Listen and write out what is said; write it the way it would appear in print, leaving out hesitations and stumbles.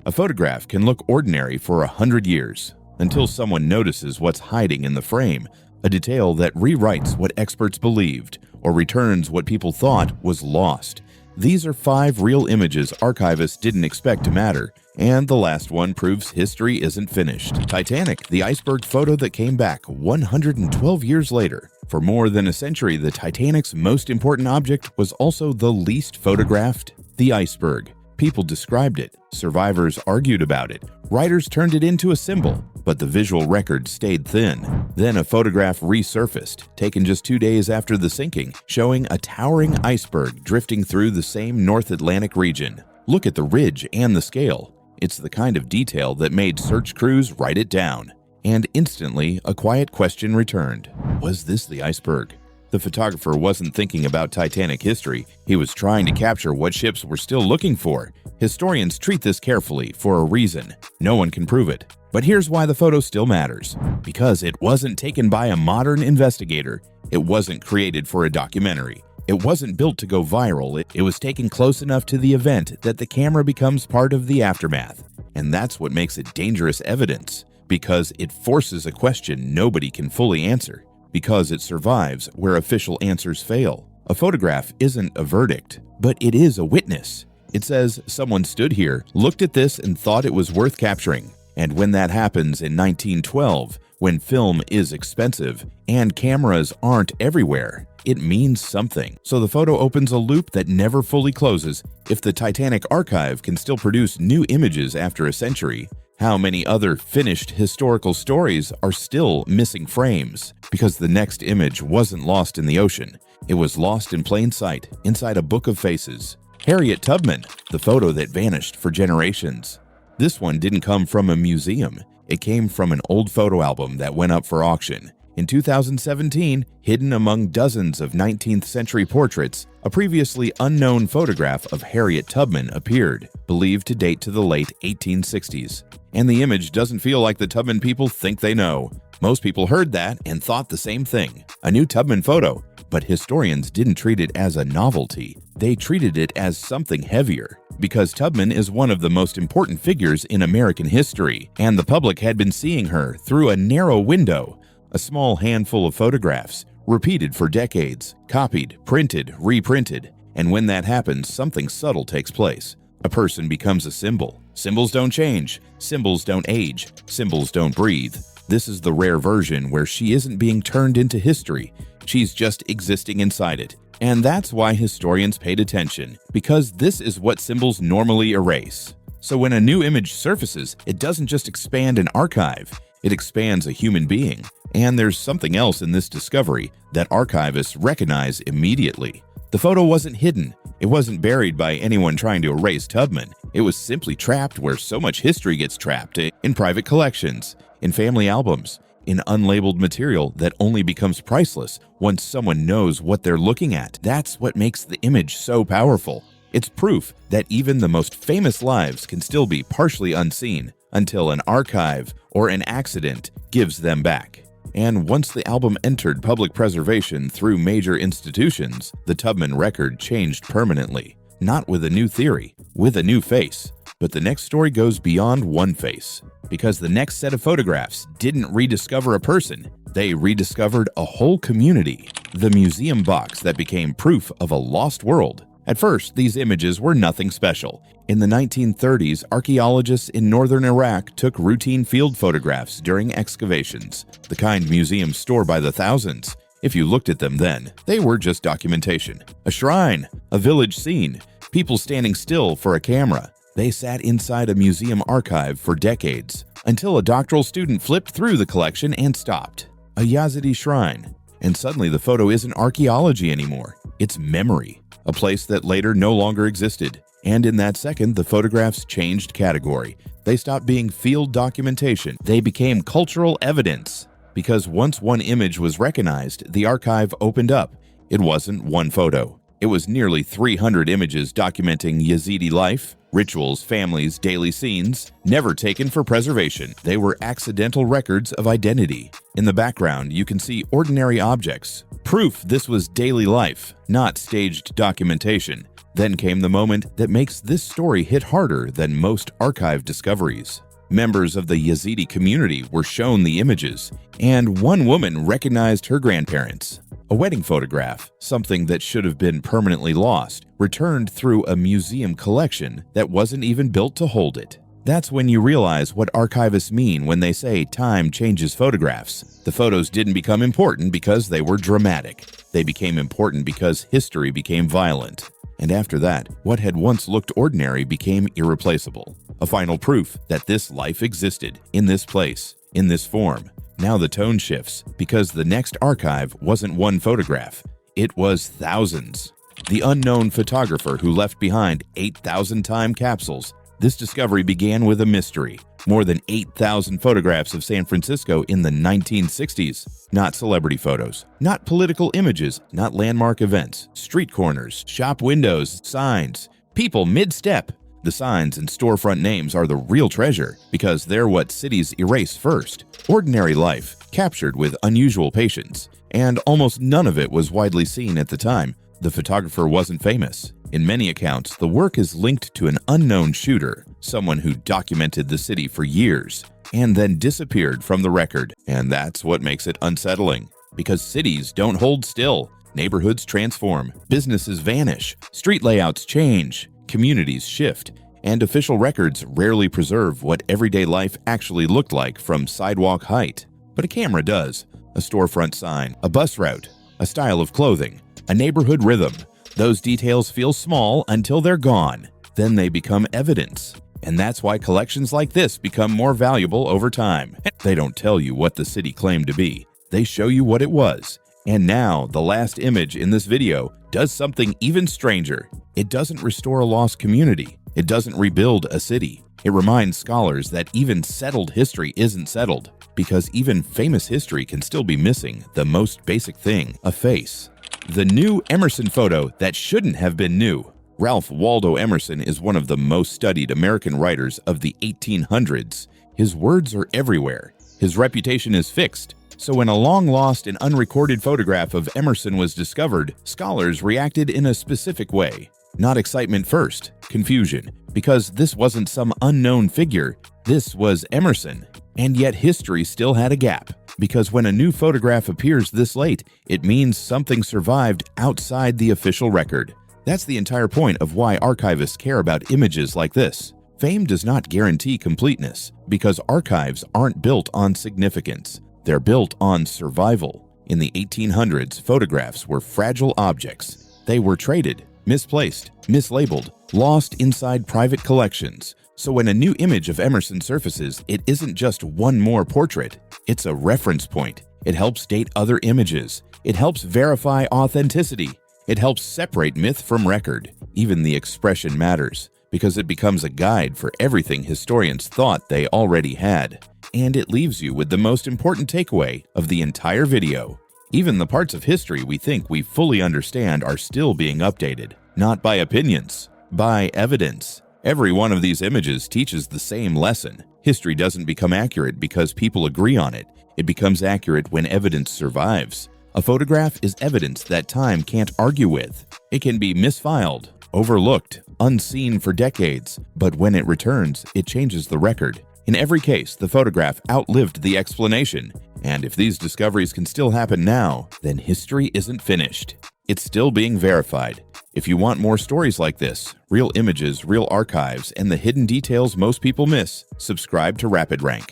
A photograph can look ordinary for 100 years until someone notices what's hiding in the frame, a detail that rewrites what experts believed or returns what people thought was lost. These are 5 real images archivists didn't expect to matter, and the last one proves history isn't finished. Titanic, the iceberg photo that came back 112 years later. For more than a century, the Titanic's most important object was also the least photographed, the iceberg. People described it, survivors argued about it, writers turned it into a symbol, but the visual record stayed thin. Then a photograph resurfaced, taken just 2 days after the sinking, showing a towering iceberg drifting through the same North Atlantic region. Look at the ridge and the scale. It's the kind of detail that made search crews write it down. And instantly, a quiet question returned. Was this the iceberg? The photographer wasn't thinking about Titanic history. He was trying to capture what ships were still looking for. Historians treat this carefully for a reason. No one can prove it. But here's why the photo still matters. Because it wasn't taken by a modern investigator. It wasn't created for a documentary. It wasn't built to go viral. It was taken close enough to the event that the camera becomes part of the aftermath. And that's what makes it dangerous evidence. Because it forces a question nobody can fully answer. Because it survives where official answers fail. A photograph isn't a verdict, but it is a witness. It says someone stood here, looked at this, and thought it was worth capturing. And when that happens in 1912, when film is expensive and cameras aren't everywhere, it means something. So the photo opens a loop that never fully closes. If the Titanic archive can still produce new images after a century, how many other finished historical stories are still missing frames? Because the next image wasn't lost in the ocean. It was lost in plain sight, inside a book of faces. Harriet Tubman, the photo that vanished for generations. This one didn't come from a museum. It came from an old photo album that went up for auction. In 2017, hidden among dozens of 19th century portraits, a previously unknown photograph of Harriet Tubman appeared, believed to date to the late 1860s. And the image doesn't feel like the Tubman people think they know. Most people heard that and thought the same thing. A new Tubman photo. But historians didn't treat it as a novelty. They treated it as something heavier. Because Tubman is one of the most important figures in American history, and the public had been seeing her through a narrow window. A small handful of photographs, repeated for decades, copied, printed, reprinted. And when that happens, something subtle takes place. A person becomes a symbol. Symbols don't change. Symbols don't age. Symbols don't breathe. This is the rare version where she isn't being turned into history. She's just existing inside it. And that's why historians paid attention, because this is what symbols normally erase. So when a new image surfaces, it doesn't just expand an archive, it expands a human being. And there's something else in this discovery that archivists recognize immediately. The photo wasn't hidden. It wasn't buried by anyone trying to erase Tubman. It was simply trapped where so much history gets trapped, in private collections, in family albums, in unlabeled material that only becomes priceless once someone knows what they're looking at. That's what makes the image so powerful. It's proof that even the most famous lives can still be partially unseen until an archive or an accident gives them back. And once the album entered public preservation through major institutions, the Tubman record changed permanently. Not with a new theory, with a new face. But the next story goes beyond one face. Because the next set of photographs didn't rediscover a person, they rediscovered a whole community. The museum box that became proof of a lost world. At first, these images were nothing special. In the 1930s, archaeologists in northern Iraq took routine field photographs during excavations, the kind museums store by the thousands. If you looked at them then, they were just documentation. A shrine, a village scene, people standing still for a camera. They sat inside a museum archive for decades, until a doctoral student flipped through the collection and stopped. A Yazidi shrine. And suddenly the photo isn't archaeology anymore. It's memory. A place that later no longer existed. And in that second, the photographs changed category. They stopped being field documentation. They became cultural evidence. Because once one image was recognized, the archive opened up. It wasn't one photo. It was nearly 300 images documenting Yazidi life, rituals, families, daily scenes, never taken for preservation. They were accidental records of identity. In the background, you can see ordinary objects. Proof this was daily life, not staged documentation. Then came the moment that makes this story hit harder than most archive discoveries. Members of the Yazidi community were shown the images, and one woman recognized her grandparents. A wedding photograph, something that should have been permanently lost, returned through a museum collection that wasn't even built to hold it. That's when you realize what archivists mean when they say time changes photographs. The photos didn't become important because they were dramatic. They became important because history became violent. And after that, what had once looked ordinary became irreplaceable. A final proof that this life existed, in this place, in this form. Now the tone shifts, because the next archive wasn't one photograph. It was thousands. The unknown photographer who left behind 8,000 time capsules. This discovery began with a mystery. More than 8,000 photographs of San Francisco in the 1960s. Not celebrity photos, not political images, not landmark events, street corners, shop windows, signs, people mid-step. The signs and storefront names are the real treasure because they're what cities erase first. Ordinary life, captured with unusual patience. And almost none of it was widely seen at the time. The photographer wasn't famous. In many accounts, the work is linked to an unknown shooter, someone who documented the city for years and then disappeared from the record. And that's what makes it unsettling. Because cities don't hold still. Neighborhoods transform, businesses vanish, street layouts change, communities shift, and official records rarely preserve what everyday life actually looked like from sidewalk height. But a camera does. A storefront sign, a bus route, a style of clothing, a neighborhood rhythm. Those details feel small until they're gone. Then they become evidence. And that's why collections like this become more valuable over time. They don't tell you what the city claimed to be. They show you what it was. And now, the last image in this video does something even stranger. It doesn't restore a lost community. It doesn't rebuild a city. It reminds scholars that even settled history isn't settled, because even famous history can still be missing the most basic thing, a face. The new Emerson photo that shouldn't have been new. Ralph Waldo Emerson is one of the most studied American writers of the 1800s. His words are everywhere. His reputation is fixed. So when a long-lost and unrecorded photograph of Emerson was discovered, scholars reacted in a specific way. Not excitement first, confusion, because this wasn't some unknown figure. This was Emerson. And yet history still had a gap. Because when a new photograph appears this late, it means something survived outside the official record. That's the entire point of why archivists care about images like this. Fame does not guarantee completeness, because archives aren't built on significance. They're built on survival. In the 1800s, photographs were fragile objects. They were traded, misplaced, mislabeled, lost inside private collections. So when a new image of Emerson surfaces, it isn't just one more portrait. It's a reference point. It helps date other images. It helps verify authenticity. It helps separate myth from record. Even the expression matters, because it becomes a guide for everything historians thought they already had. And it leaves you with the most important takeaway of the entire video. Even the parts of history we think we fully understand are still being updated. Not by opinions, by evidence. Every one of these images teaches the same lesson. History doesn't become accurate because people agree on it. It becomes accurate when evidence survives. A photograph is evidence that time can't argue with. It can be misfiled, overlooked, unseen for decades, but when it returns, it changes the record. In every case, the photograph outlived the explanation. And if these discoveries can still happen now, then history isn't finished. It's still being verified. If you want more stories like this, real images, real archives, and the hidden details most people miss, subscribe to Rapid Rank.